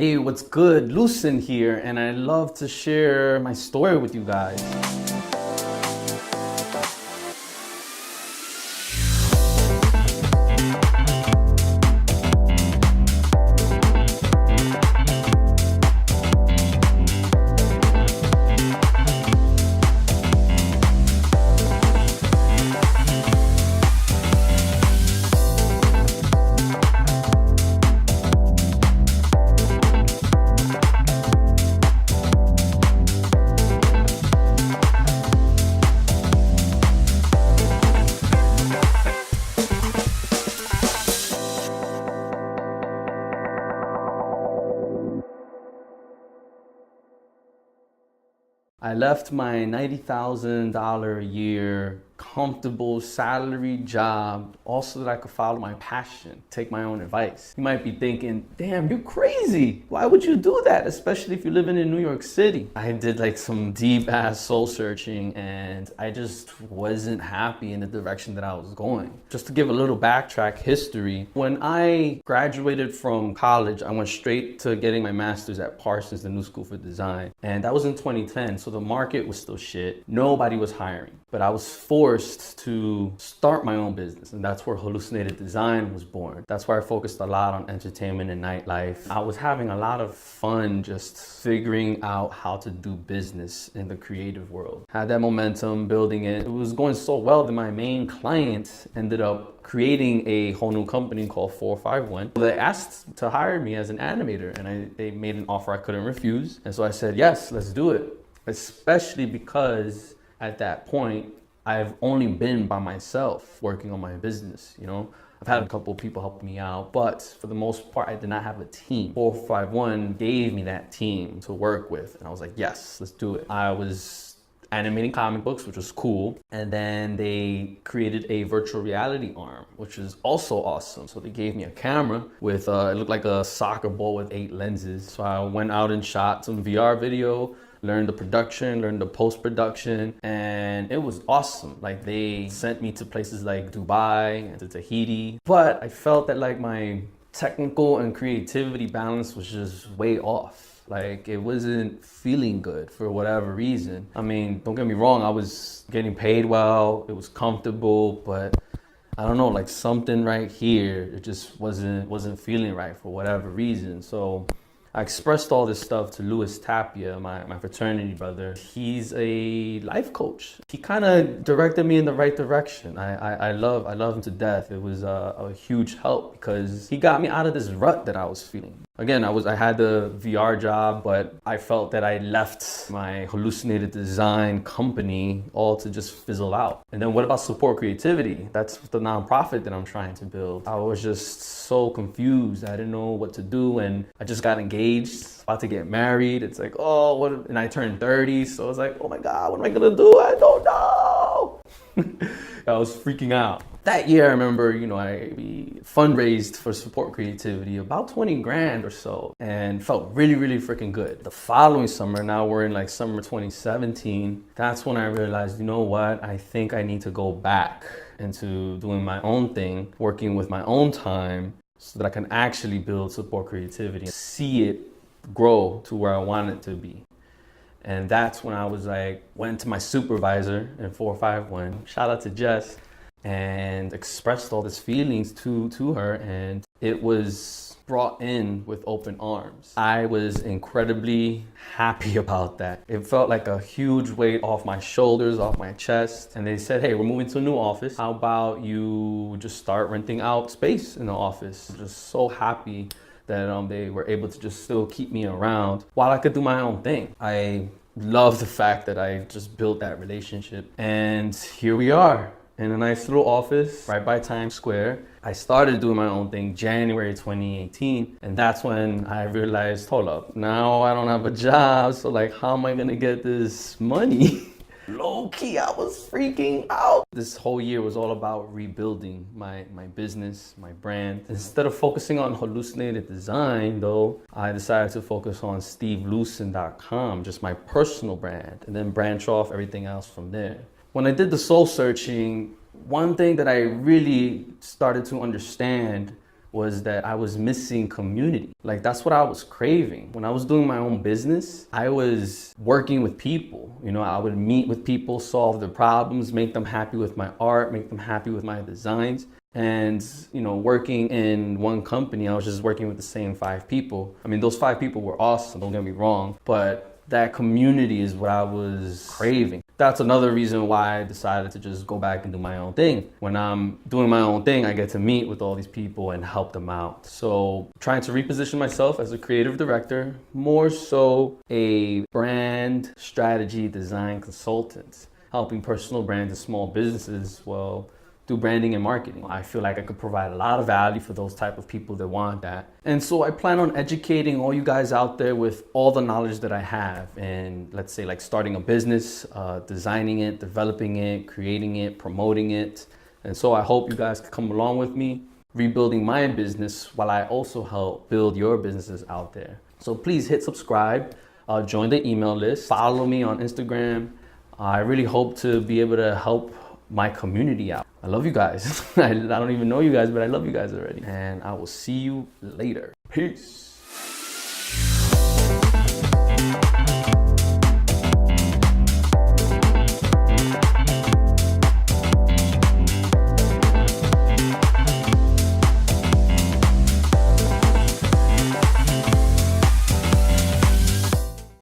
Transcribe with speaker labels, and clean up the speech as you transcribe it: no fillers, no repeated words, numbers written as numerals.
Speaker 1: Hey, what's good? Lucin here, and I love to share my story with you guys. I left my $90,000 a year comfortable salary job also that I could follow my passion, take my own advice. You might be thinking, damn, you're crazy. Why would you do that? Especially if you're living in New York City. I did like some deep ass soul searching and I just wasn't happy in the direction that I was going. Just to give a little backtrack history, when I graduated from college, I went straight to getting my master's at Parsons, the New School for Design. And that was in 2010, so the market was still shit. Nobody was hiring, but I was forced to start my own business, and that's where Hallucinated Design was born. That's where I focused a lot on entertainment and nightlife. I was having a lot of fun just figuring out how to do business in the creative world. Had that momentum, building it. It was going so well that my main client ended up creating a whole new company called 451. They asked to hire me as an animator, and they made an offer I couldn't refuse. And so I said, yes, let's do it. Especially because at that point, I've only been by myself working on my business, you know? I've had a couple of people help me out, but for the most part, I did not have a team. 451 gave me that team to work with, and I was like, yes, let's do it. I was animating comic books, which was cool, and then they created a virtual reality arm, which is also awesome. So they gave me a camera with, it looked like a soccer ball with 8 lenses. So I went out and shot some VR video, learned the production, learned the post-production, and it was awesome. Like, they sent me to places like Dubai and to Tahiti, but I felt that like my technical and creativity balance was just way off. Like, it wasn't feeling good for whatever reason. I mean, don't get me wrong, I was getting paid well, it was comfortable, but I don't know, like something right here, it just wasn't feeling right for whatever reason. So I expressed all this stuff to Louis Tapia, my fraternity brother. He's a life coach. He kind of directed me in the right direction. I love him to death. It was a huge help because he got me out of this rut that I was feeling. Again, I had the VR job, but I felt that I left my Hallucinated Design company all to just fizzle out. And then what about Support Creativity? That's the nonprofit that I'm trying to build. I was just so confused. I didn't know what to do, and I just got engaged, about to get married. It's like, oh, what? And I turned 30, so I was like, oh my God, what am I gonna do? I don't know. I was freaking out. That year, I remember, I fundraised for Support Creativity about 20 grand or so, and felt really, really freaking good. The following summer, now we're in like summer 2017, that's when I realized, you know what? I think I need to go back into doing my own thing, working with my own time, so that I can actually build Support Creativity and see it grow to where I want it to be. And that's when I was like, went to my supervisor in 451, shout out to Jess, and expressed all these feelings to her, and it was brought in with open arms. I was incredibly happy about that. It felt like a huge weight off my shoulders, off my chest. And they said, hey, we're moving to a new office. How about you just start renting out space in the office? Just so happy that they were able to just still keep me around while I could do my own thing. I love the fact that I just built that relationship. And here we are in a nice little office right by Times Square. I started doing my own thing January 2018, and that's when I realized, hold up, now I don't have a job, so like, how am I gonna get this money? Low key, I was freaking out. This whole year was all about rebuilding my business, my brand. Instead of focusing on Hallucinated Design though, I decided to focus on stevelucin.com, just my personal brand, and then branch off everything else from there. When I did the soul searching, one thing that I really started to understand was that I was missing community. Like that's what I was craving. When I was doing my own business, I was working with people. You know, I would meet with people, solve their problems, make them happy with my art, make them happy with my designs. And, you know, working in one company, I was just working with the same 5 people. I mean, those 5 people were awesome, don't get me wrong, but that community is what I was craving. That's another reason why I decided to just go back and do my own thing. When I'm doing my own thing, I get to meet with all these people and help them out. So trying to reposition myself as a creative director, more so a brand strategy design consultant, helping personal brands and small businesses, well, do branding and marketing. I feel like I could provide a lot of value for those type of people that want that. And so I plan on educating all you guys out there with all the knowledge that I have. And let's say like starting a business, designing it, developing it, creating it, promoting it. And so I hope you guys can come along with me, rebuilding my business while I also help build your businesses out there. So please hit subscribe, join the email list, follow me on Instagram. I really hope to be able to help my community out. I love you guys. I don't even know you guys, but I love you guys already. And I will see you later. Peace.